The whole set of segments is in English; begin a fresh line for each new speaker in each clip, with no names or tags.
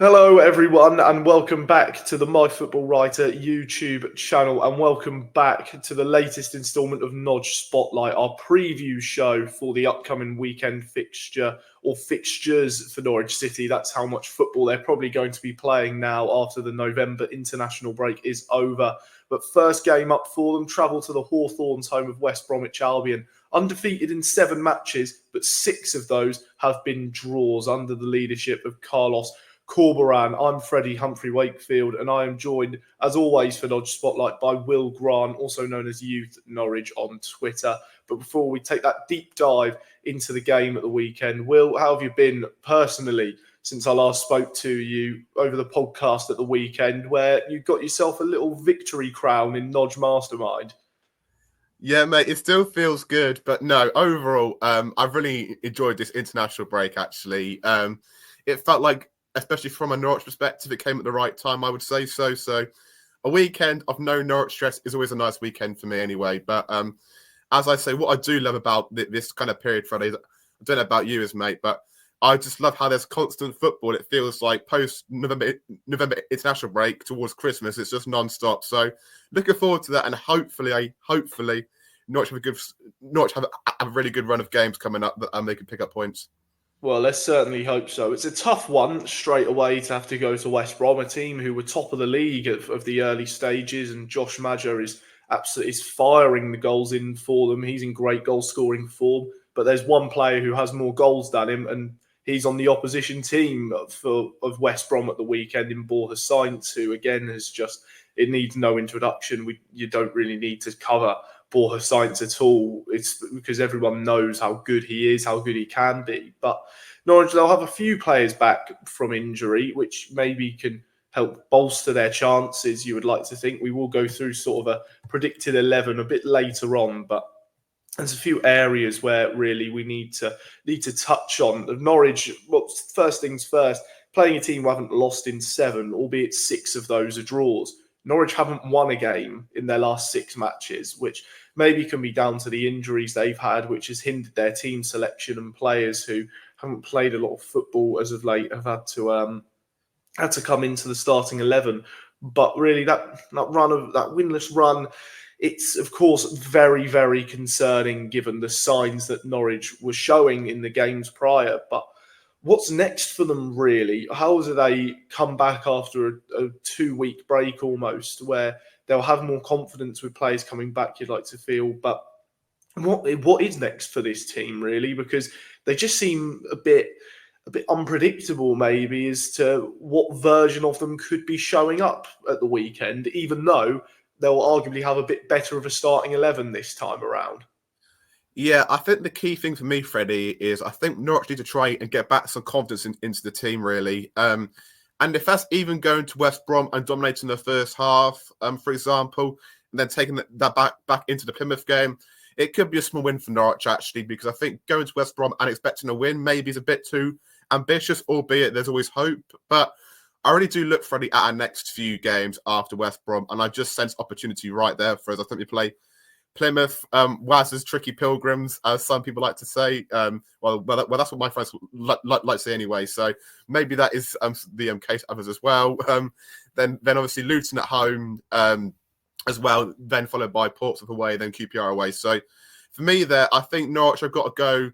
Hello, everyone, and welcome back to the My Football Writer YouTube channel, and welcome back to the latest instalment of Nodge Spotlight, our preview show for the upcoming weekend fixture or fixtures for Norwich City. That's how much football they're probably going to be playing now after the November international break is over. But first game up for them, travel to the Hawthorns, home of West Bromwich Albion. Undefeated in 7 matches, but 6 of those have been draws under the leadership of Carlos Corberan. I'm Freddie Humphrey Wakefield, and I am joined, as always, for Nodge Spotlight by Will Grant, also known as Youth Norwich on Twitter. But before we take that deep dive into the game at the weekend, Will, how have you been personally since I last spoke to you over the podcast at the weekend, where you got yourself a little victory crown in Nodge Mastermind?
Yeah, mate, it still feels good, but no, overall, I've really enjoyed this international break, actually. It felt like, especially from a Norwich perspective, it came at the right time, I would say so. So a weekend of no Norwich stress is always a nice weekend for me anyway. But as I say, what I do love about this kind of period, Friday, I don't know about you, mate, but I just love how there's constant football. It feels like post-November international break towards Christmas, it's just non-stop. So looking forward to that, and hopefully Norwich have a really good run of games coming up that they can pick up points.
Well, let's certainly hope so. It's a tough one straight away to have to go to West Brom, a team who were top of the league of the early stages, and Josh Maja is firing the goals in for them. He's in great goal scoring form, but there's one player who has more goals than him, and he's on the opposition team of West Brom at the weekend in Borja Sainz, who again it needs no introduction. You don't really need to cover Borja Sainz at all. It's because everyone knows how good he is, how good he can be. But Norwich, they'll have a few players back from injury, which maybe can help bolster their chances, you would like to think. We will go through sort of a predicted 11 a bit later on, but there's a few areas where really we need to touch on. Norwich, well, first things first, playing a team who haven't lost in 7, albeit 6 of those are draws. Norwich haven't won a game in their last 6 matches, which maybe can be down to the injuries they've had, which has hindered their team selection, and players who haven't played a lot of football as of late have had to come into the starting 11. But really, that winless run, it's of course very, very concerning given the signs that Norwich were showing in the games prior. But what's next for them, really? How do they come back after a 2-week break almost, where they'll have more confidence with players coming back, you'd like to feel? But what is next for this team, really? Because they just seem a bit unpredictable, maybe, as to what version of them could be showing up at the weekend, even though they'll arguably have a bit better of a starting 11 this time around.
Yeah, I think the key thing for me, Freddie, is I think Norwich need to try and get back some confidence into the team, really. And if that's even going to West Brom and dominating the first half, for example, and then taking that back into the Plymouth game, it could be a small win for Norwich, actually, because I think going to West Brom and expecting a win maybe is a bit too ambitious, albeit there's always hope. But I really do look, Freddie, at our next few games after West Brom, and I just sense opportunity right there for us. I think we play Plymouth, Waz's tricky pilgrims, as some people like to say. Well, that's what my friends like to say anyway. So maybe that is the case others as well. Then obviously Luton at home as well. Then followed by Portsmouth away, then QPR away. So for me, there, I think Norwich have got to go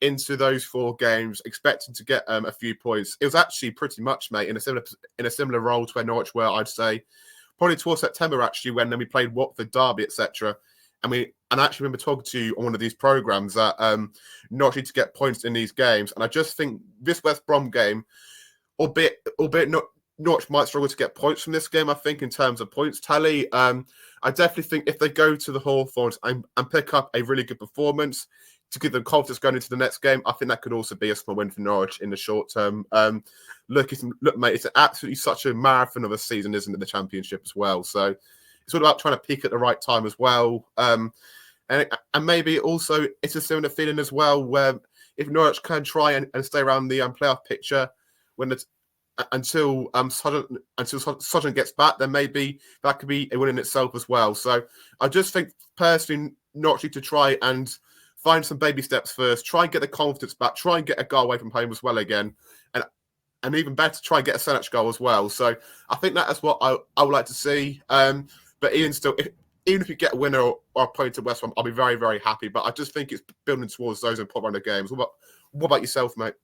into those 4 games expecting to get a few points. It was actually pretty much, mate, in a similar role to where Norwich were, I'd say, probably towards September actually, when then we played Watford, Derby, etc. And I actually remember talking to you on one of these programs that Norwich need to get points in these games. And I just think this West Brom game, albeit Norwich might struggle to get points from this game, I think, in terms of points tally. I definitely think if they go to the Hawthorns and pick up a really good performance to give them confidence going into the next game, I think that could also be a small win for Norwich in the short term. Look, mate, it's absolutely such a marathon of a season, isn't it, the Championship as well? So it's all about trying to peak at the right time as well. And maybe also it's a similar feeling as well, where if Norwich can try and stay around the playoff picture until Sodden gets back, then maybe that could be a win in itself as well. So I just think personally, Norwich need to try and find some baby steps first, try and get the confidence back, try and get a goal away from home as well again. and even better, try and get a Senech goal as well. So I think that is what I would like to see. But even still, even if you get a winner or a point to West Brom, I'll be very, very happy. But I just think it's building towards those important round of games. What about yourself, mate?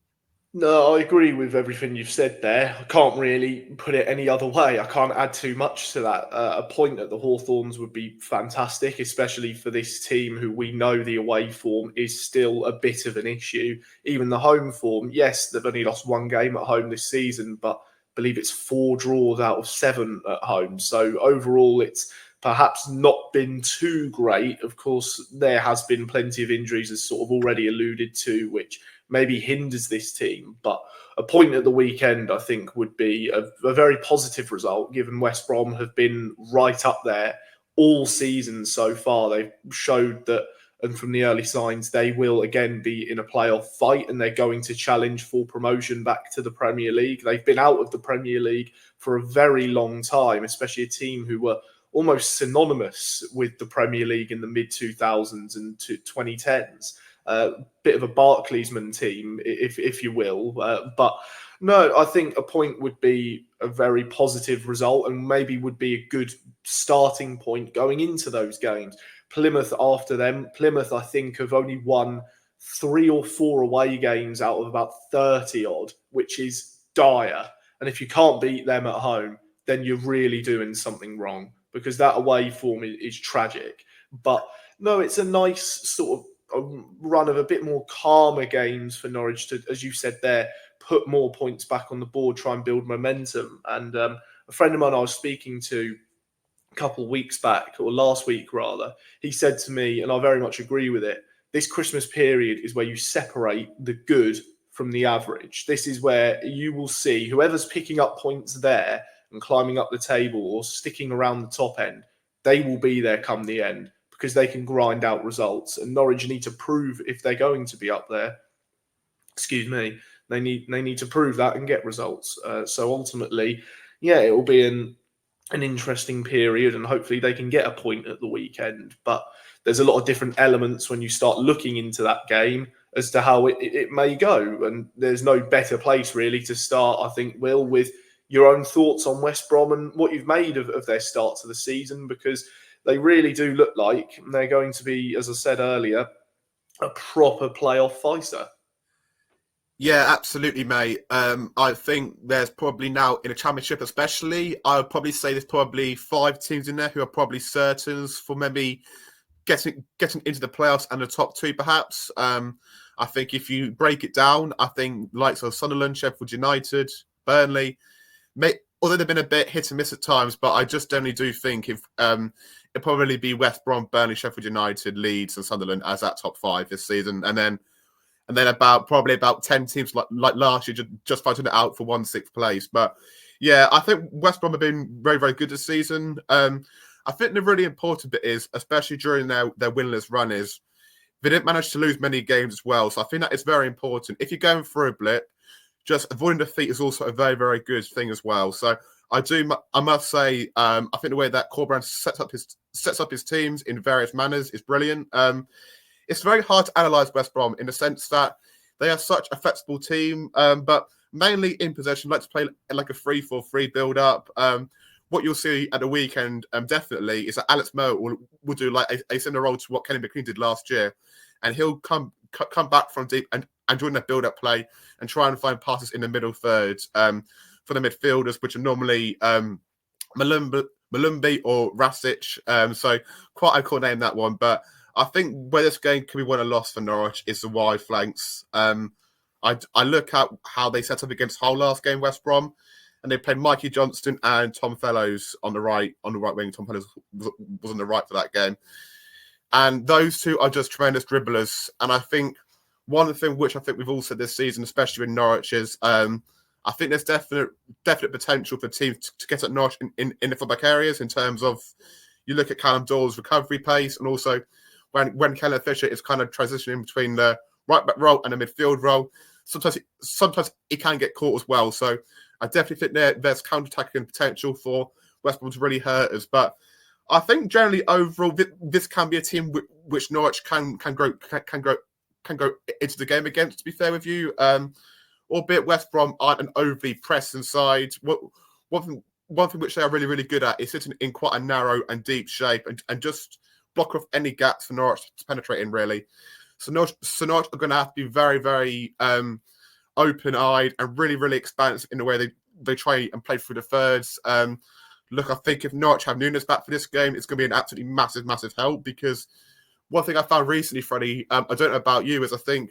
No, I agree with everything you've said there. I can't really put it any other way. I can't add too much to that. A point at the Hawthorns would be fantastic, especially for this team who we know the away form is still a bit of an issue. Even the home form, yes, they've only lost one game at home this season, but I believe it's 4 draws out of 7 at home. So overall, it's perhaps not been too great. Of course, there has been plenty of injuries, as sort of already alluded to, which maybe hinders this team. But a point at the weekend, I think, would be a very positive result, given West Brom have been right up there all season so far. They've showed that, and from the early signs, they will again be in a playoff fight, and they're going to challenge for promotion back to the Premier League. They've been out of the Premier League for a very long time, especially a team who were almost synonymous with the Premier League in the mid-2000s and 2010s. Bit of a Barclaysman team, if you will. But no, I think a point would be a very positive result and maybe would be a good starting point going into those games. Plymouth after them. Plymouth, I think, have only won 3 or 4 away games out of about 30 odd, which is dire. And if you can't beat them at home, then you're really doing something wrong, because that away form is tragic. But no, it's a nice sort of a run of a bit more calmer games for Norwich to, as you said there, put more points back on the board, try and build momentum. And a friend of mine I was speaking to a couple of weeks back, or last week rather, he said to me, and I very much agree with it, this Christmas period is where you separate the good from the average. This is where you will see whoever's picking up points there and climbing up the table or sticking around the top end, they will be there come the end, because they can grind out results. And Norwich need to prove, if they're going to be up there, they need to prove that and get results. So ultimately, yeah, it will be an interesting period, and hopefully they can get a point at the weekend. But there's a lot of different elements when you start looking into that game as to how it may go. And there's no better place really to start, I think, Will, with your own thoughts on West Brom and what you've made of their start to the season, because they really do look like they're going to be, as I said earlier, a proper playoff fighter.
Yeah, absolutely, mate. I think there's probably now, in a championship especially, I would probably say there's probably 5 teams in there who are probably certains for maybe getting into the playoffs and the top 2, perhaps. I think if you break it down, I think likes of Sunderland, Sheffield United, Burnley, although they've been a bit hit and miss at times, but I just generally do think if it'll probably be West Brom, Burnley, Sheffield United, Leeds, and Sunderland as that top 5 this season, and then probably about 10 teams like last year just fighting it out for 1/6 place. But yeah, I think West Brom have been very, very good this season. I think the really important bit is, especially during their winless run, is they didn't manage to lose many games as well. So I think that is very important. If you're going through a blip, just avoiding defeat is also a very, very good thing as well. So I must say, I think the way that Corberán sets up his teams in various manners is brilliant. It's very hard to analyse West Brom in the sense that they are such a flexible team, but mainly in possession, like to play like a 3-4-3 build-up. What you'll see at the weekend, definitely, is that Alex Moe will do like a similar role to what Kenny McLean did last year, and he'll come back from deep and join that build-up play and try and find passes in the middle third for the midfielders, which are normally Malumbi or Rasic. So quite a cool name, that one. But I think where this game can be won or lost for Norwich is the wide flanks. I look at how they set up against Hull last game, West Brom, and they played Mikey Johnston and Tom Fellows on the right wing. Tom Fellows was on the right for that game. And those two are just tremendous dribblers. And I think one thing which I think we've all said this season, especially in Norwich, is I think there's definite potential for teams to get at Norwich in the fullback areas, in terms of, you look at Callum Doyle's recovery pace, and also when Kellen Fisher is kind of transitioning between the right back role and the midfield role, sometimes he can get caught as well. So I definitely think there's counter-attacking potential for West Brom to really hurt us. But I think generally overall this can be a team which Norwich can grow into the game against. To be fair with you, albeit West Brom aren't an overly pressing side. One thing which they are really, really good at is sitting in quite a narrow and deep shape and just block off any gaps for Norwich to penetrate in, really. So Norwich are going to have to be very, very open-eyed and really, really expansive in the way they try and play through the thirds. Look, I think if Norwich have Nunes back for this game, it's going to be an absolutely massive, massive help, because one thing I found recently, Freddie, I don't know about you, is I think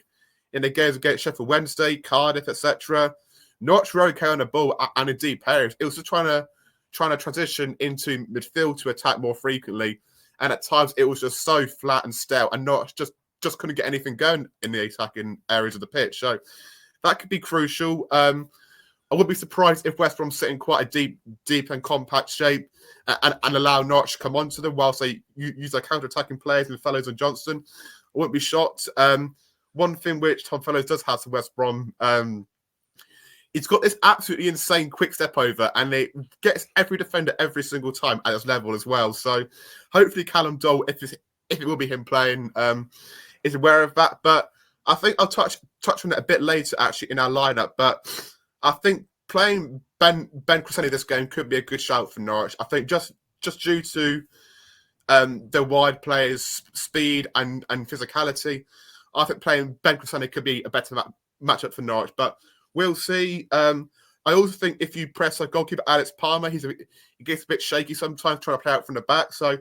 in the games against Sheffield Wednesday, Cardiff, etc., Norwich were okay on the ball and in deep areas. It was just trying to transition into midfield to attack more frequently, and at times it was just so flat and stale, and Norwich just couldn't get anything going in the attacking areas of the pitch. So that could be crucial. I would be surprised if West Brom sit in quite a deep and compact shape and allow Norwich to come onto them whilst they use their counter-attacking players with Fellows and Johnston. I wouldn't be shocked. One thing which Tom Fellows does have to West Brom, he's got this absolutely insane quick step over, and it gets every defender every single time at his level as well. So hopefully Callum Dole, if it will be him playing, is aware of that. But I think I'll touch on it a bit later, actually, in our lineup. But I think playing Ben Crescenzi this game could be a good shout for Norwich. I think just due to their wide players' speed and physicality, I think playing Ben Crescenzi could be a better matchup for Norwich. But we'll see. I also think if you press a goalkeeper Alex Palmer, he gets a bit shaky sometimes trying to play out from the back. So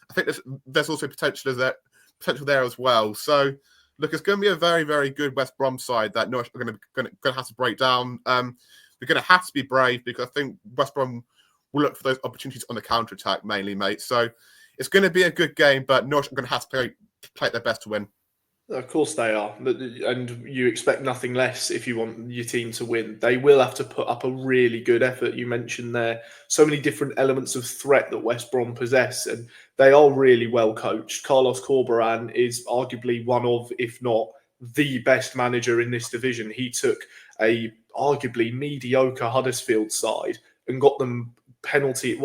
I think there's also potential there as well. So look, it's going to be a very, very good West Brom side that Norwich are going to have to break down. They're going to have to be brave, because I think West Brom will look for those opportunities on the counter-attack mainly, mate. So it's going to be a good game, but Norwich are going to have to play their best to win.
Of course they are. And you expect nothing less if you want your team to win. They will have to put up a really good effort. You mentioned there so many different elements of threat that West Brom possess, and they are really well coached. Carlos Corberán is arguably one of, if not the best manager in this division. He took a arguably mediocre Huddersfield side and got them penalty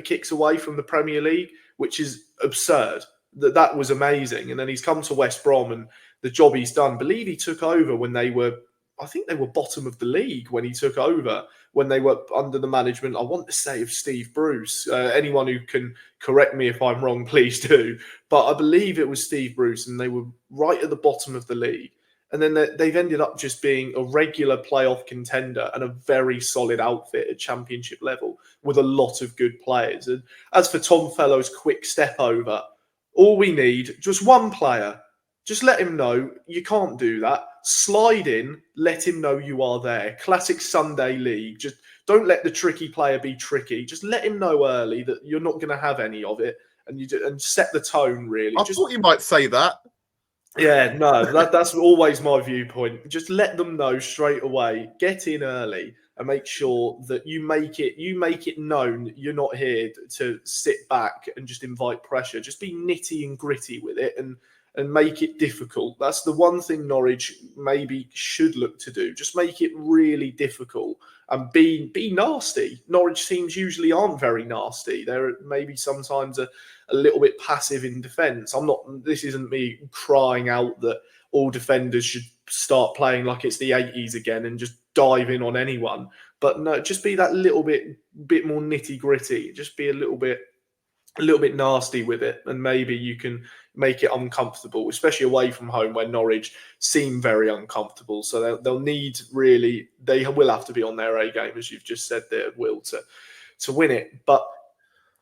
kicks away from the Premier League, which is absurd. That was amazing. And then he's come to West Brom, and the job he's done. I believe he took over when they were bottom of the league when he took over, when they were under the management, I want to say, of Steve Bruce. Anyone who can correct me if I'm wrong, please do. But I believe it was Steve Bruce, and they were right at the bottom of the league. And then they've ended up just being a regular playoff contender and a very solid outfit at championship level with a lot of good players. And as for Tom Fellows' quick step over, all we need, just one player. Just let him know you can't do that. Slide in, let him know you are there. Classic Sunday league. Just don't let the tricky player be tricky. Just let him know early that you're not going to have any of it, and set the tone, really.
I thought you might say that.
Yeah, no, that's always my viewpoint. Just let them know straight away. Get in early and make sure that you make it known you're not here to sit back and just invite pressure. Just be nitty and gritty with it and make it difficult. That's the one thing Norwich maybe should look to do. Just make it really difficult and be nasty. Norwich teams usually aren't very nasty. They're maybe sometimes a little bit passive in defence. This isn't me crying out that all defenders should start playing like it's the 80s again and just dive in on anyone. But no, just be that little bit more nitty gritty. Just be a little bit nasty with it, and maybe you can make it uncomfortable, especially away from home where Norwich seem very uncomfortable. So they will have to be on their A game, as you've just said there, Will, to win it. But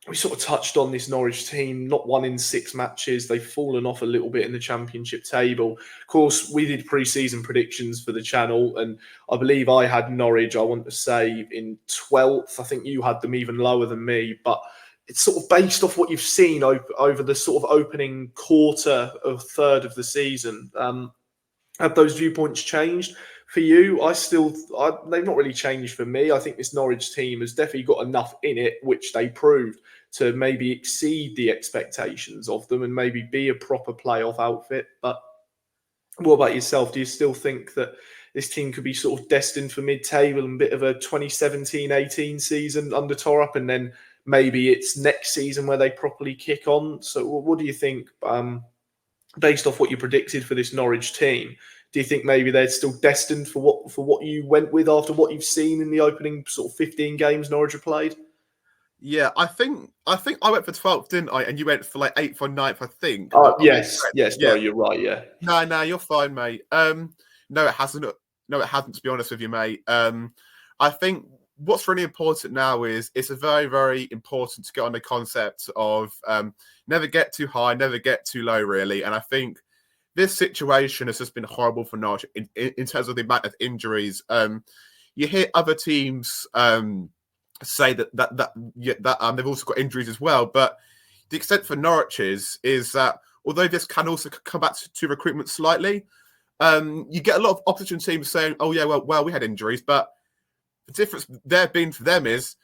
we sort of touched on this Norwich team, not won in 6 matches. They've fallen off a little bit in the championship table. Of course, we did pre-season predictions for the channel, and I believe I had Norwich, I want to say, in 12th. I think you had them even lower than me, but it's sort of based off what you've seen over the sort of opening quarter or third of the season. Have those viewpoints changed for you? They've not really changed for me. I think this Norwich team has definitely got enough in it, which they proved, to maybe exceed the expectations of them and maybe be a proper playoff outfit. But what about yourself? Do you still think that this team could be sort of destined for mid-table and a bit of a 2017-18 season under Torup, and then maybe it's next season where they properly kick on? So what do you think, based off what you predicted for this Norwich team? do you think maybe they're still destined for what you went with after what you've seen in the opening sort of 15 games Norwich have played?
Yeah, I think I went for 12th, didn't I? And you went for like 8th or 9th, I think.
Oh, yes,
Yeah.
no, you're right, yeah.
No, you're fine, mate. No, it hasn't. No, it hasn't. To be honest with you, mate. I think what's really important now is it's a very, very important to get on the concept of never get too high, never get too low, really. And I think this situation has just been horrible for Norwich in terms of the amount of injuries. You hear other teams say that they've also got injuries as well, but the extent for Norwich is that although this can also come back to recruitment slightly, you get a lot of opposition teams saying, "Oh yeah, well we had injuries," but the difference there being for them is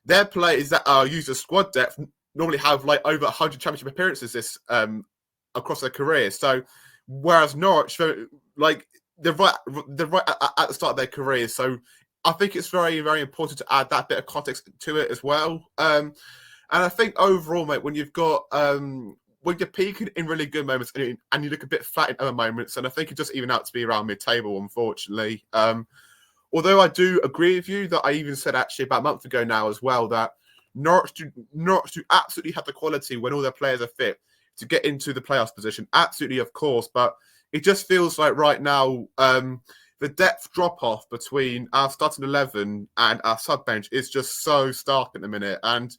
their players that are used as squad depth normally have like over 100 championship appearances this across their career. So whereas Norwich, like they're right at the start of their career, so I think it's very, very important to add that bit of context to it as well. And I think overall, mate, when you've got when you're peaking in really good moments and you look a bit flat in other moments, and I think it just even out to be around mid-table, unfortunately. Although I do agree with you that I even said actually about a month ago now as well that Norwich do absolutely have the quality when all their players are fit to get into the playoffs position. Absolutely, of course, but it just feels like right now the depth drop-off between our starting 11 and our sub-bench is just so stark at the minute. And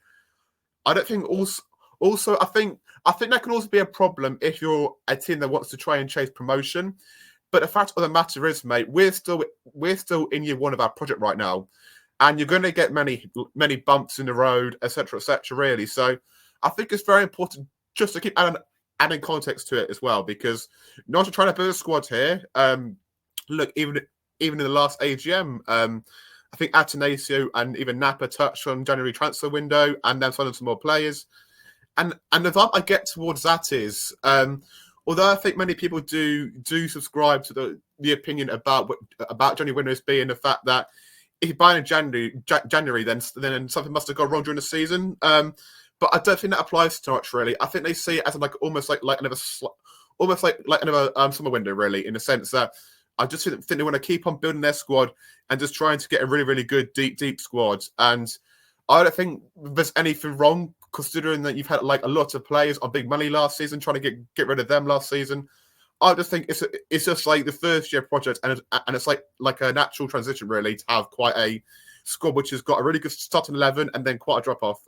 I don't think also I think that can also be a problem if you're a team that wants to try and chase promotion. But the fact of the matter is, mate, we're still in year one of our project right now. And you're going to get many bumps in the road, etc., really. So I think it's very important just to keep adding context to it as well, because not to try to build a squad here. Look, even in the last AGM, I think Atanasio and even Napa touched on January transfer window and then signing some more players. And the vibe I get towards that is, although I think many people do subscribe to the opinion about January windows being the fact that if you buy in January, then something must have gone wrong during the season. But I don't think that applies to Norwich really. I think they see it as almost like another summer window really, in the sense that I just think they want to keep on building their squad and just trying to get a really, really good, deep squad. And I don't think there's anything wrong, considering that you've had like a lot of players on big money last season, trying to get rid of them last season. I just think it's just like the first year project, and it's like a natural transition really to have quite a squad which has got a really good starting 11 and then quite a drop off.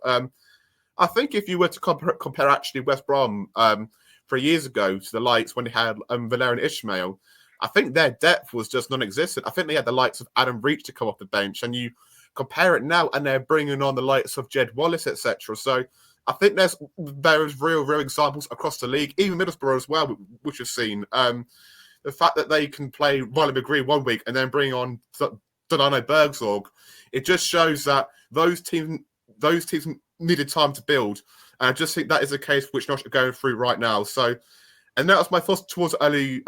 I think if you were to compare actually West Brom 3 years ago to the likes when they had Valerian Ishmael, I think their depth was just non-existent. I think they had the likes of Adam Reach to come off the bench, and you compare it now, and they're bringing on the likes of Jed Wallace, etc. So I think there's real examples across the league, even Middlesbrough as well, which we've seen. The fact that they can play Riley McGree 1 week and then bring on Donano Bergsorg, it just shows that those teams needed time to build. And I just think that is the case which Norwich are going through right now. So, and that was my thoughts towards early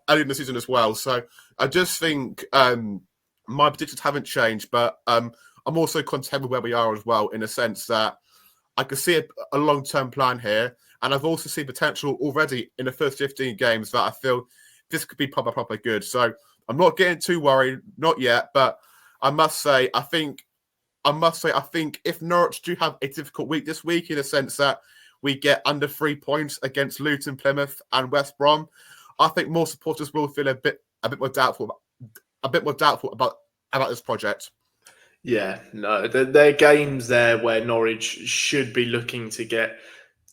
in the season as well. So I just think my predictions haven't changed, but I'm also content with where we are as well, in a sense that I can see a long-term plan here. And I've also seen potential already in the first 15 games that I feel this could be proper good. So I'm not getting too worried, not yet, but I must say, I think if Norwich do have a difficult week this week, in a sense that we get under 3 points against Luton, Plymouth, and West Brom, I think more supporters will feel a bit more doubtful about this project.
Yeah, no, there are games there where Norwich should be looking to get,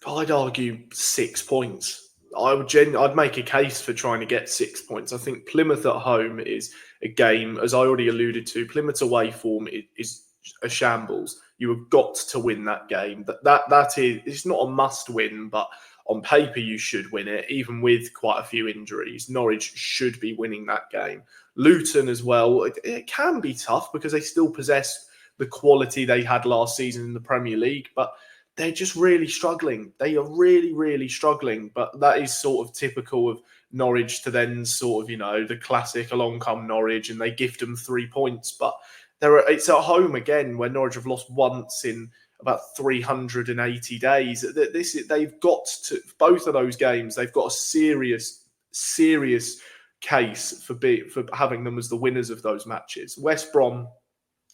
I'd argue, 6 points. I'd make a case for trying to get 6 points. I think Plymouth at home is a game, as I already alluded to. Plymouth's away form is a shambles. You have got to win that game. That is, it's not a must win, but on paper you should win it, even with quite a few injuries. Norwich should be winning that game. Luton as well, it can be tough because they still possess the quality they had last season in the Premier League, but they're just really struggling. They are really struggling, but that is sort of typical of Norwich to then sort of, the classic along come Norwich and they gift them 3 points. But it's at home again where Norwich have lost once in about 380 days. They've got to, both of those games, they've got a serious case for having them as the winners of those matches. West Brom,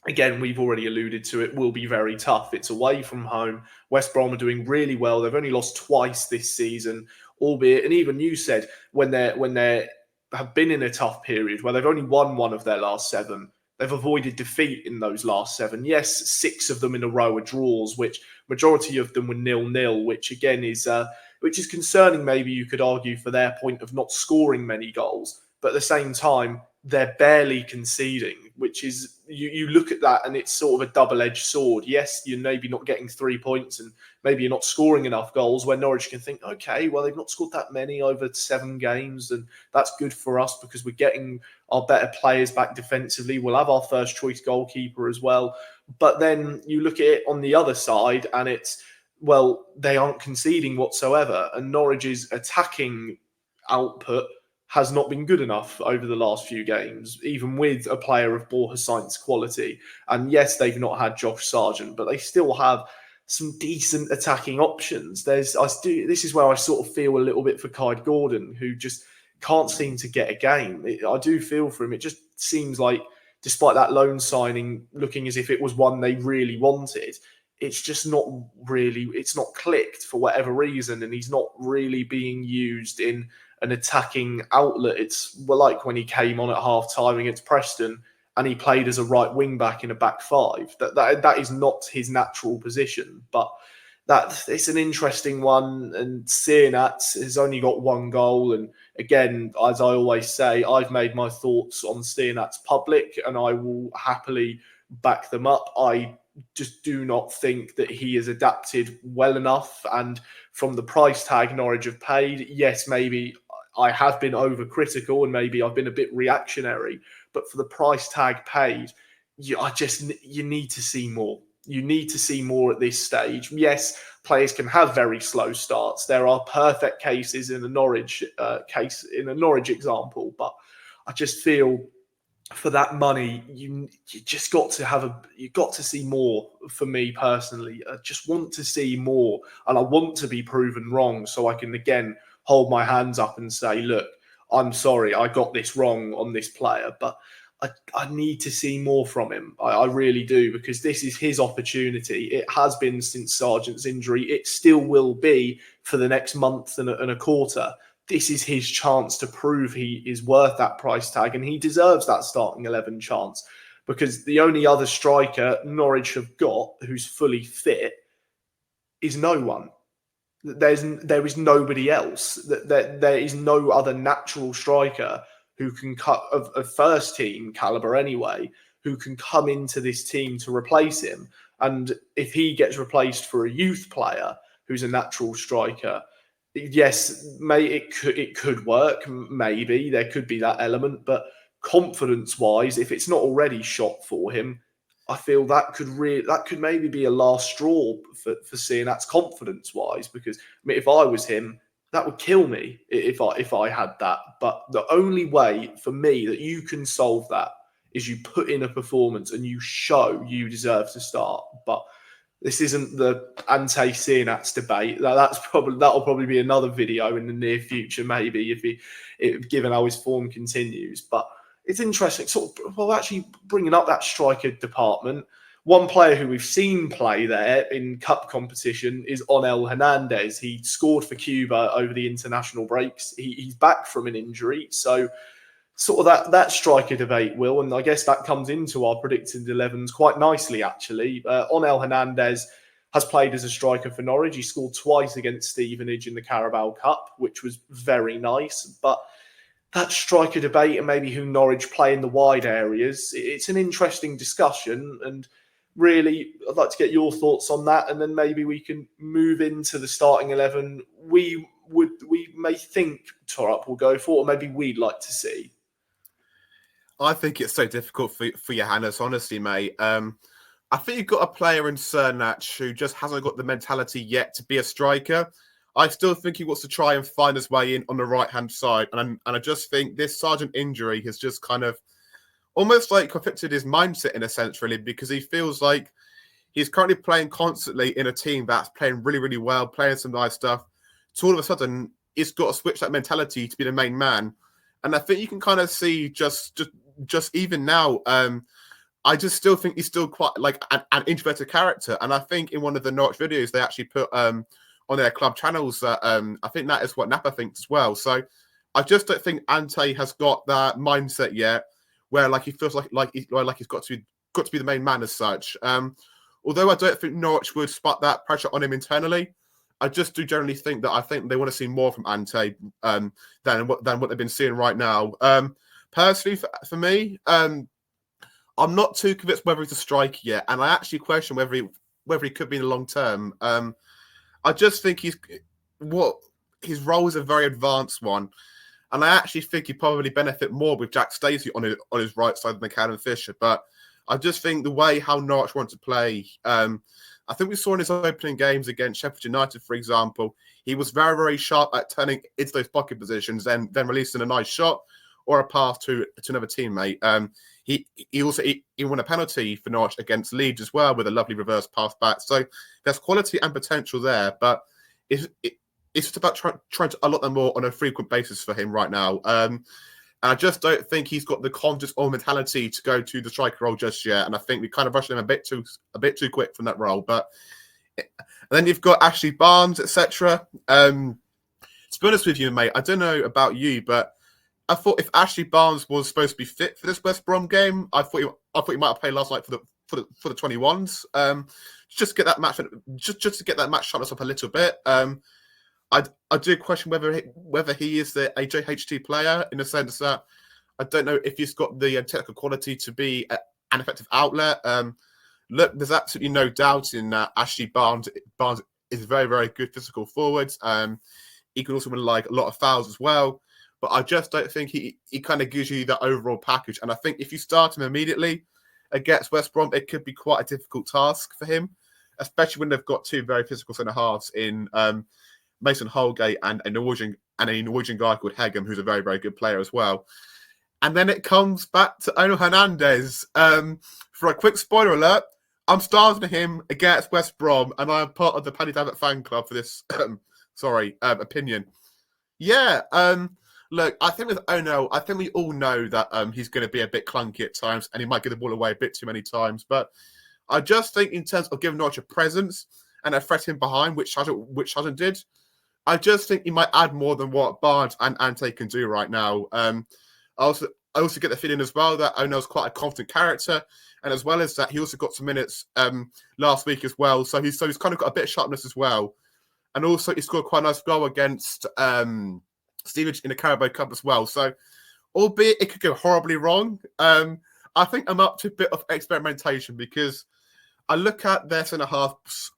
again, we've already alluded to it, will be very tough. It's away from home. West Brom are doing really well. They've only lost twice this season, albeit, and even you said when they have been in a tough period where they've only won one of their last 7, they've avoided defeat in those last 7. Yes, 6 of them in a row are draws, which majority of them were 0-0, which again is concerning. Maybe you could argue for their point of not scoring many goals, but at the same time, they're barely conceding, which is, you look at that and it's sort of a double-edged sword. Yes, you're maybe not getting 3 points and maybe you're not scoring enough goals, where Norwich can think, okay, well, they've not scored that many over 7 games, and that's good for us because we're getting our better players back defensively. We'll have our first choice goalkeeper as well. But then you look at it on the other side and it's, well, they aren't conceding whatsoever, and Norwich's attacking output has not been good enough over the last few games, even with a player of Bor Hussain's quality. And yes, they've not had Josh Sargent, but they still have some decent attacking options. This is where I sort of feel a little bit for Kyle Gordon, who just can't seem to get a game. I do feel for him. It just seems like, despite that loan signing looking as if it was one they really wanted, it's just not really, it's not clicked for whatever reason, and he's not really being used in an attacking outlet. It's like when he came on at half time against Preston and he played as a right wing back in a back 5. That is not his natural position, but it's an interesting one. And Sienat has only got 1 goal, and again, as I always say, I've made my thoughts on Sienat's public and I will happily back them up. I just do not think that he has adapted well enough, and from the price tag Norwich have paid, yes, maybe I have been overcritical and maybe I've been a bit reactionary, but for the price tag paid, you need to see more. You need to see more at this stage. Yes, players can have very slow starts. There are perfect cases in a Norwich example, but I just feel for that money, you just got to see more. For me personally, I just want to see more, and I want to be proven wrong so I can again hold my hands up and say, look, I'm sorry, I got this wrong on this player, but I need to see more from him. I really do, because this is his opportunity. It has been since Sargent's injury. It still will be for the next month and a quarter. This is his chance to prove he is worth that price tag, and he deserves that starting 11 chance, because the only other striker Norwich have got who's fully fit is no one. There is nobody else. There is no other natural striker who can cut of first team caliber anyway, who can come into this team to replace him. And if he gets replaced for a youth player who's a natural striker, yes, it could work. Maybe there could be that element, but confidence-wise, if it's not already shot for him, I feel that could maybe be a last straw for seeing that's confidence-wise. Because I mean, if I was him, that would kill me if I had that. But the only way for me that you can solve that is you put in a performance and you show you deserve to start. But this isn't the Ante-Sienats debate. That'll probably be another video in the near future, maybe given how his form continues. But it's interesting. Actually bringing up that striker department, one player who we've seen play there in cup competition is Onel Hernandez. He scored for Cuba over the international breaks. He's back from an injury, so sort of that striker debate, Will, and I guess that comes into our predicted 11s quite nicely, actually. Onel Hernandez has played as a striker for Norwich. He scored twice against Stevenage in the Carabao Cup, which was very nice. But that striker debate and maybe who Norwich play in the wide areas, it's an interesting discussion. And really, I'd like to get your thoughts on that. And then maybe we can move into the starting 11 we may think Torup will go for, or maybe we'd like to see.
I think it's so difficult for Johannes, honestly, mate. I think you've got a player in Sienat who just hasn't got the mentality yet to be a striker. I still think he wants to try and find his way in on the right-hand side. And I just think this Sargent injury has just kind of almost like affected his mindset in a sense, really, because he feels like he's currently playing constantly in a team that's playing really, really well, playing some nice stuff. So all of a sudden, he's got to switch that mentality to be the main man. And I think you can kind of see just even now, I just still think he's still quite like an introverted character. And I think in one of the Norwich videos, they actually put on their club channels that I think that is what Napa thinks as well. So I just don't think Ante has got that mindset yet, where like he feels like he's got to be the main man as such. Although I don't think Norwich would spot that pressure on him internally, I just do generally think that I think they want to see more from Ante than what they've been seeing right now. Personally, for me, I'm not too convinced whether he's a striker yet, and I actually question whether he could be in the long term. I just think his role is a very advanced one, and I actually think he'd probably benefit more with Jack Stacey on his right side than Callum Fisher. But I just think the way how Norwich want to play, I think we saw in his opening games against Sheffield United, for example, he was very, very sharp at turning into those pocket positions, then releasing a nice shot or a pass to another teammate. He also won a penalty for Norwich against Leeds as well with a lovely reverse pass back. So there's quality and potential there, but it's just about trying to unlock them more on a frequent basis for him right now. And I just don't think he's got the confidence or mentality to go to the striker role just yet. And I think we kind of rushed him a bit too quick from that role. But then you've got Ashley Barnes, etc. To be honest with you, mate, I don't know about you, but I thought if Ashley Barnes was supposed to be fit for this West Brom game, I thought he might have played last night for the 21s. Just to get that match, just to get that match shut us up a little bit. I do question whether he is a JHT player in the sense that I don't know if he's got the technical quality to be an effective outlet. Look, there's absolutely no doubt in that Ashley Barnes is a very, very good physical forward. He can also win like a lot of fouls as well. But I just don't think he kind of gives you that overall package. And I think if you start him immediately against West Brom, it could be quite a difficult task for him, especially when they've got two very physical centre-halves in Mason Holgate and a Norwegian guy called Hegem, who's a very, very good player as well. And then it comes back to Ono Hernandez. For a quick spoiler alert, I'm starting him against West Brom, and I'm part of the Paddy Davitt fan club for this opinion. Yeah, look, I think with Ono, I think we all know that he's going to be a bit clunky at times, and he might get the ball away a bit too many times. But I just think in terms of giving Norwich a presence and a threat in behind, which Shadden did, I just think he might add more than what Barnes and Ante can do right now. I also get the feeling as well that Ono's quite a confident character, and as well as that, he also got some minutes last week as well. So he's kind of got a bit of sharpness as well, and also he scored quite a nice goal against Stevenage in the Carabao Cup as well. So, albeit it could go horribly wrong, I think I'm up to a bit of experimentation because I look at their centre halves,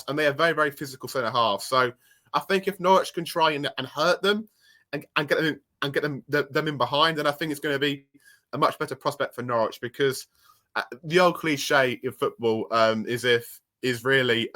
and they are very, very physical centre halves. So I think if Norwich can try and hurt them and get them in behind, then I think it's going to be a much better prospect for Norwich because the old cliche in football is really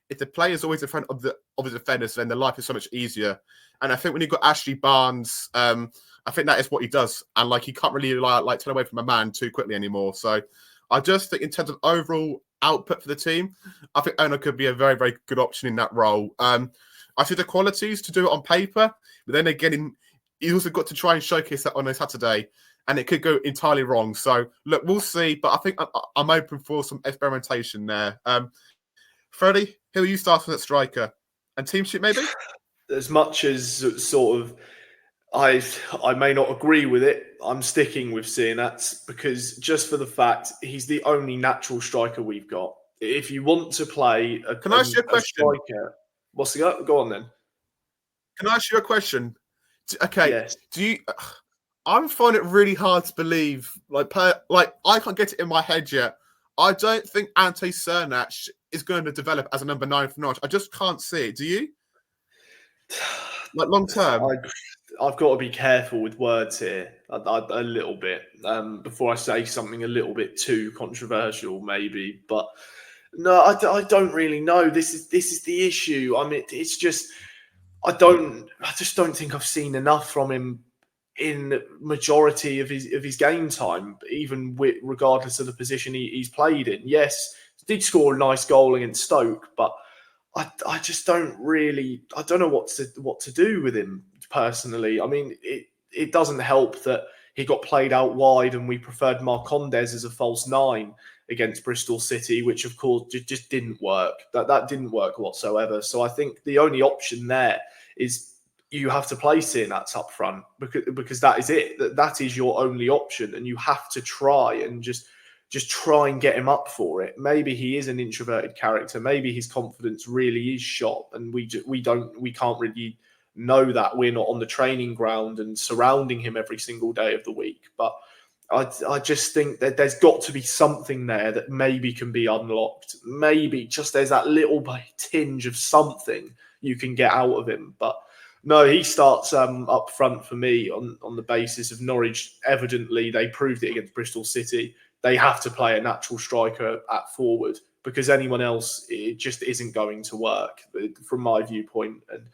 if the player's always in front of the defenders, then their life is so much easier. And I think when you've got Ashley Barnes, I think that is what he does, and like he can't really like turn away from a man too quickly anymore. So I just think in terms of overall output for the team, I think Ono could be a very, very good option in that role. I see the qualities to do it on paper, but then again, he's also got to try and showcase that on a Saturday, and it could go entirely wrong. So, look, we'll see, but I think I'm open for some experimentation there. Freddie, who are you starting at striker? And team sheet, maybe?
As much as sort of I may not agree with it, I'm sticking with Sienats because just for the fact he's the only natural striker we've got. If you want to play
Can I ask you a question?
Striker, what's the go on then?
Can I ask you a question? Okay.
Yes.
I'm finding it really hard to believe. Like I can't get it in my head yet. I don't think Ante Cernach is going to develop as a number 9 for Norwich. I just can't see it. Do you? Like long term?
I've got to be careful with words here a little bit before I say something a little bit too controversial, maybe. But no, I don't really know. This is the issue. I mean, it's just I just don't think I've seen enough from him in majority of his game time, even regardless of the position he's played in. Yes, he did score a nice goal against Stoke, but I just don't know what to do with him personally. I mean, it doesn't help that he got played out wide and we preferred Marcondes as a false 9 against Bristol City, which of course just didn't work. That didn't work whatsoever. So I think the only option there is you have to play Sinats up front because that is it. That is your only option, and you have to try and just try and get him up for it. Maybe he is an introverted character. Maybe his confidence really is shot, and we can't really know that. We're not on the training ground and surrounding him every single day of the week. But I just think that there's got to be something there that maybe can be unlocked. Maybe just there's that little tinge of something you can get out of him. But no, he starts up front for me on the basis of Norwich. Evidently, they proved it against Bristol City. They have to play a natural striker at forward because anyone else, it just isn't going to work from my viewpoint. And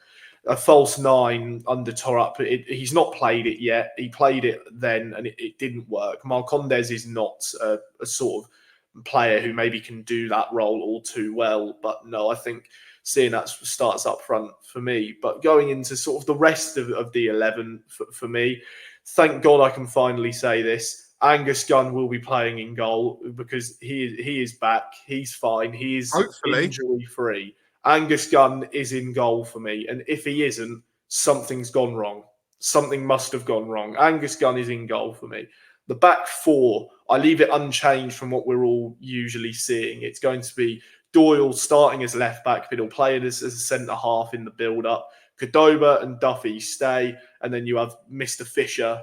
a false 9 under Torup, he's not played it yet. He played it then and it didn't work. Marcondes is not a sort of player who maybe can do that role all too well. But no, I think seeing that starts up front for me. But going into sort of the rest of the 11 for me, thank God I can finally say this. Angus Gunn will be playing in goal because he is back. He's fine. He is injury free. Angus Gunn is in goal for me. And if he isn't, something's gone wrong. Something must have gone wrong. Angus Gunn is in goal for me. The back 4, I leave it unchanged from what we're all usually seeing. It's going to be Doyle starting as left back, but he'll play as a centre half in the build up. Cordoba and Duffy stay, and then you have Mr. Fisher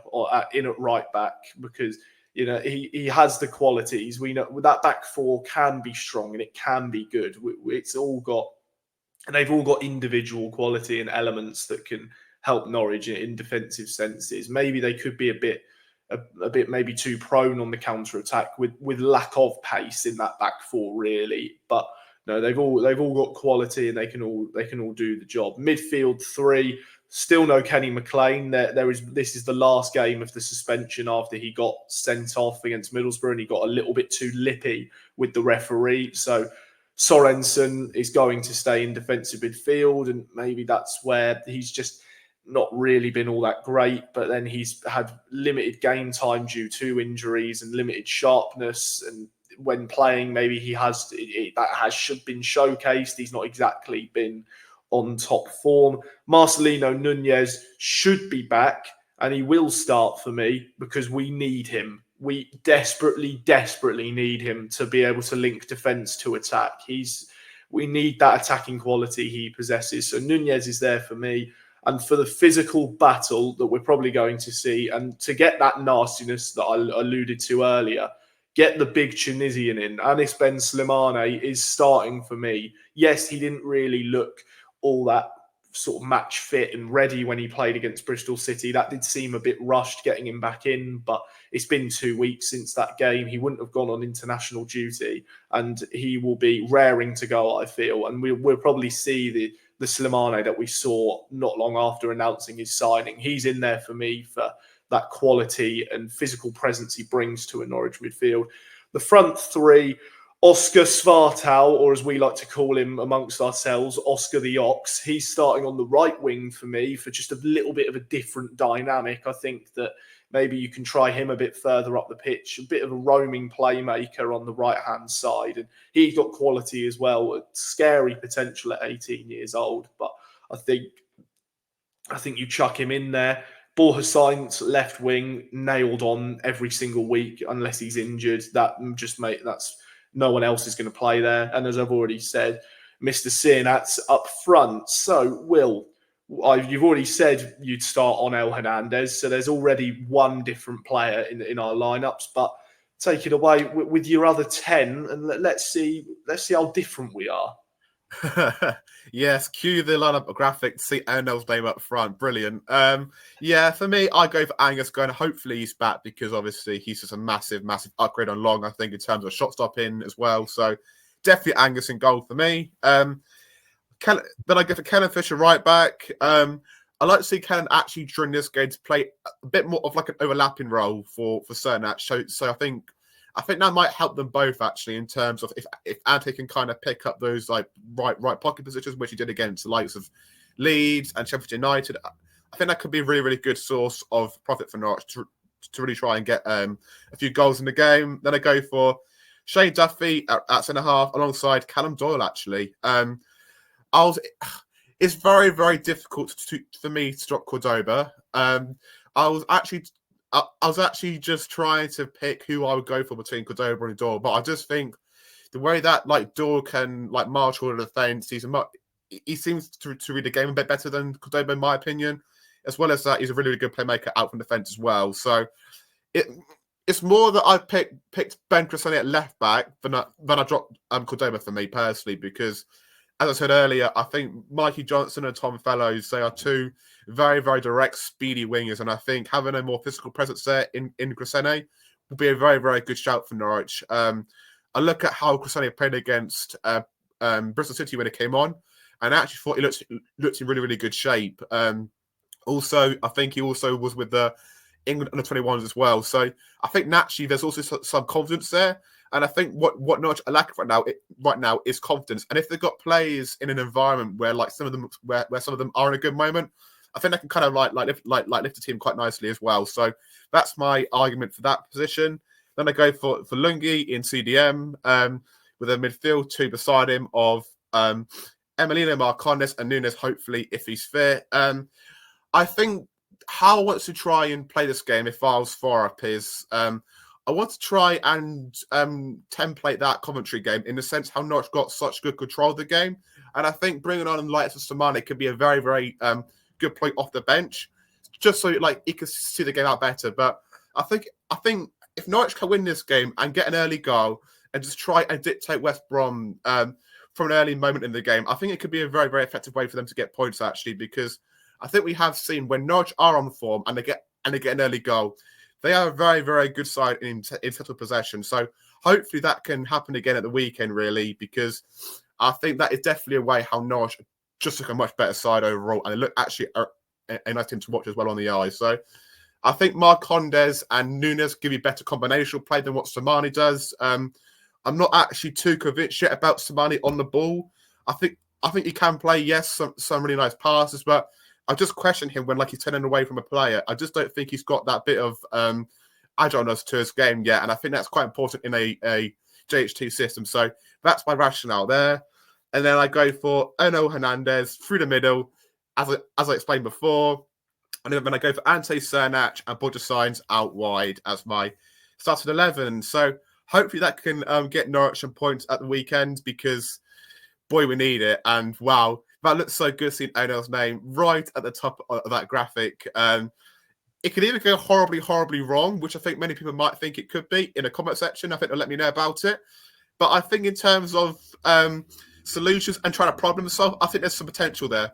in at right back because he has the qualities. We know that back 4 can be strong and it can be good. They've all got individual quality and elements that can help Norwich in defensive senses. Maybe they could be a bit maybe too prone on the counter attack with lack of pace in that back 4 really, but no, they've all got quality and they can all do the job. Midfield 3, still no Kenny McLean. This is the last game of the suspension after he got sent off against Middlesbrough and he got a little bit too lippy with the referee. So Sorensen is going to stay in defensive midfield, and maybe that's where he's just not really been all that great, but then he's had limited game time due to injuries and limited sharpness, and when playing, maybe that has been showcased. He's not exactly been on top form. Marcelino Nunez should be back, and he will start for me because we need him. We desperately, desperately need him to be able to link defence to attack. We need that attacking quality he possesses. So Nunez is there for me. And for the physical battle that we're probably going to see, and to get that nastiness that I alluded to earlier, get the big Tunisian in. Anis Ben Slimane is starting for me. Yes, he didn't really look all that sort of match fit and ready when he played against Bristol City. That did seem a bit rushed getting him back in, but it's been 2 weeks since that game. He wouldn't have gone on international duty, and he will be raring to go, I feel. And we'll probably see the Slimane that we saw not long after announcing his signing. He's in there for me for that quality and physical presence he brings to a Norwich midfield. The front 3, Oscar Svartau, or as we like to call him amongst ourselves, Oscar the Ox. He's starting on the right wing for me for just a little bit of a different dynamic. I think that maybe you can try him a bit further up the pitch, a bit of a roaming playmaker on the right-hand side. And he's got quality as well, scary potential at 18 years old. But I think you chuck him in there. Borja Sainz, left wing, nailed on every single week unless he's injured. That's no one else is going to play there. And as I've already said, Mr. Sinats up front. So, Will, you've already said you'd start on El Hernandez. So there's already one different player in our lineups. But take it away with your other 10 and let's see how different we are.
Yes, cue the lineup graphic to see Arnold's name up front. Brilliant. For me, I go for Angus Gunn. Hopefully he's back because obviously he's just a massive, massive upgrade on Long, I think, in terms of shot stopping as well. So definitely Angus in goal for me. Then I go for Kellen Fisher right back. I like to see Kellen actually during this game to play a bit more of like an overlapping role for Cernat. So I think that might help them both actually in terms of if Ante can kind of pick up those like right pocket positions, which he did against the likes of Leeds and Sheffield United. I think that could be a really, really good source of profit for Norwich to really try and get a few goals in the game. Then I go for Shane Duffy at centre half alongside Callum Doyle, actually. It's very, very difficult for me to drop Cordoba. I was actually just trying to pick who I would go for between Cordoba and Doyle, but I just think the way that Doyle can marshal the defence, he seems to read the game a bit better than Cordoba, in my opinion. As well as that, he's a really, really good playmaker out from defence as well. So it's more that I picked Ben Cressani at left back than I dropped Cordoba for me personally, because as I said earlier, I think Mikey Johnson and Tom Fellows, they are two very, very direct, speedy wingers. And I think having a more physical presence there in Cressani will be a very, very good shout for Norwich. I look at how Cressani played against Bristol City when it came on, and I actually thought he looked in really, really good shape. Also, I think he also was with the England under 21s as well. So I think naturally there's also some confidence there. And I think what Norwich are lacking right now is confidence. And if they've got players in an environment where some of them are in a good moment, I think they can kind of lift the team quite nicely as well. So that's my argument for that position. Then I go for Lungi in CDM with a midfield two beside him of Emilino Marcondes and Nunes, hopefully, if he's fit. I think how I want to try and play this game, if I was far up, is I want to try and template that commentary game in the sense how Norwich got such good control of the game. And I think bringing on Lights of Samani could be a very, very good point off the bench, just so he can see the game out better. But I think if Norwich can win this game and get an early goal and just try and dictate West Brom from an early moment in the game, I think it could be a very, very effective way for them to get points, actually, because I think we have seen when Norwich are on form and they get an early goal, they are a very, very good side in settled possession. So hopefully that can happen again at the weekend, really, because I think that is definitely a way how Norwich just look a much better side overall, and they look actually a nice team to watch as well on the eye. So I think Marcondes and Nunes give you better combinational play than what Samani does. I'm not actually too convinced yet about Samani on the ball. I think he can play, yes, some really nice passes, but I just question him when he's turning away from a player. I just don't think he's got that bit of agileness to his game yet, and I think that's quite important in a JHT system. So that's my rationale there. And then I go for Ono Hernandez through the middle, as I explained before. And then I go for Ante Cernach and Borja Sainz out wide as my starting 11. So hopefully that can get Norwich some points at the weekend, because, boy, we need it. And, wow, that looks so good seeing Ono's name right at the top of that graphic. It could either go horribly, horribly wrong, which I think many people might think it could be in the comment section. I think they'll let me know about it. But I think in terms of solutions and trying to problem solve, I think there's some potential there.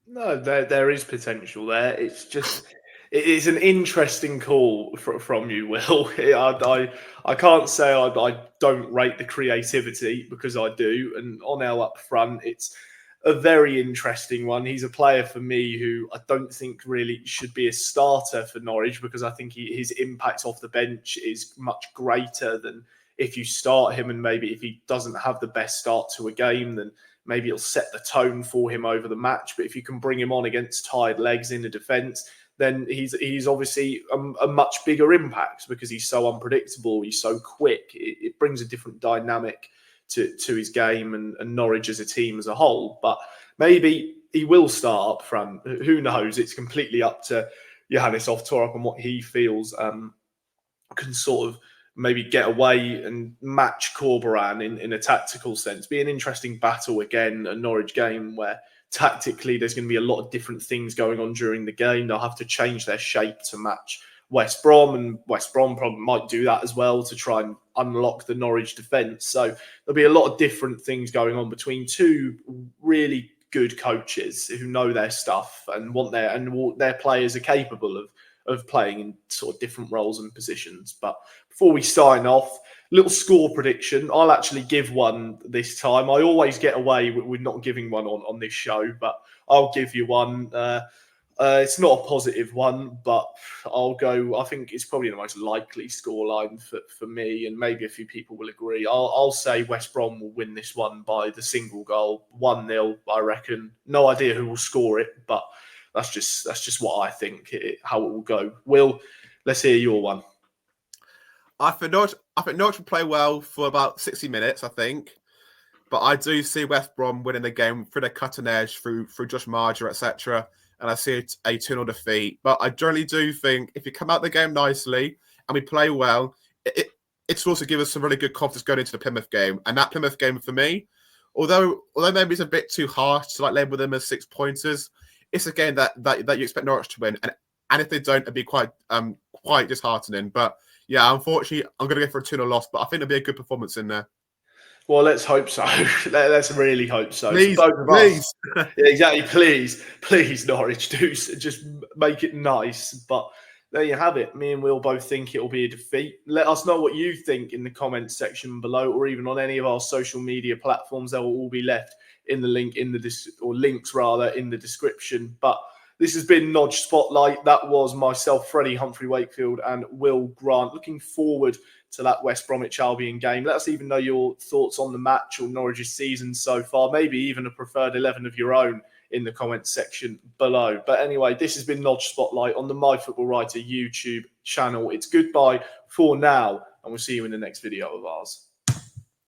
No, there is potential there. It's just it is an interesting call from you, Will. I can't say I don't rate the creativity, because I do. And on our up front, it's a very interesting one. He's a player for me who I don't think really should be a starter for Norwich, because I think his impact off the bench is much greater than if you start him. And maybe if he doesn't have the best start to a game, then maybe it'll set the tone for him over the match. But if you can bring him on against tired legs in the defence, then he's obviously a much bigger impact, because he's so unpredictable, he's so quick. It brings a different dynamic to his game and Norwich as a team as a whole. But maybe he will start up front. Who knows? It's completely up to Johannes Oftorp and what he feels can sort of maybe get away and match Corberan in a tactical sense. Be an interesting battle again, a Norwich game where tactically there's going to be a lot of different things going on during the game. They'll have to change their shape to match West Brom, and West Brom probably might do that as well to try and unlock the Norwich defence. So there'll be a lot of different things going on between two really good coaches who know their stuff and their players are capable of playing in sort of different roles and positions. But before we sign off, little score prediction. I'll actually give one this time. I always get away with not giving one on this show, but I'll give you one. It's not a positive one, but I'll go. I think it's probably the most likely scoreline for me, and maybe a few people will agree. I'll say West Brom will win this one by the single goal, 1-0, I reckon. No idea who will score it, but that's just what I think how it will go. Will, let's hear your one.
I think Norwich will play well for about 60 minutes, I think. But I do see West Brom winning the game through their cutting edge, through Josh Marger, etc. And I see a 2-0 defeat. But I generally do think if you come out the game nicely and we play well, it's also give us some really good confidence going into the Plymouth game. And that Plymouth game for me, although maybe it's a bit too harsh to label them as 6 pointers, it's a game that you expect Norwich to win. And if they don't, it'd be quite disheartening. But yeah, unfortunately, I'm going to go for a 2-0 loss. But I think there'll be a good performance in there.
Well, let's hope so. Let's really hope so.
Please,
both of
please.
us. Yeah, exactly. Please, Norwich, do just make it nice. But there you have it. Me and Will both think it'll be a defeat. Let us know what you think in the comments section below, or even on any of our social media platforms. They will all be left in the links in the description. But this has been Nodge Spotlight. That was myself, Freddie Humphrey Wakefield, and Will Grant. Looking forward to that West Bromwich Albion game. Let us even know your thoughts on the match or Norwich's season so far, maybe even a preferred 11 of your own in the comments section below. But anyway, this has been Nodge Spotlight on the My Football Writer YouTube channel. It's goodbye for now, and we'll see you in the next video of ours.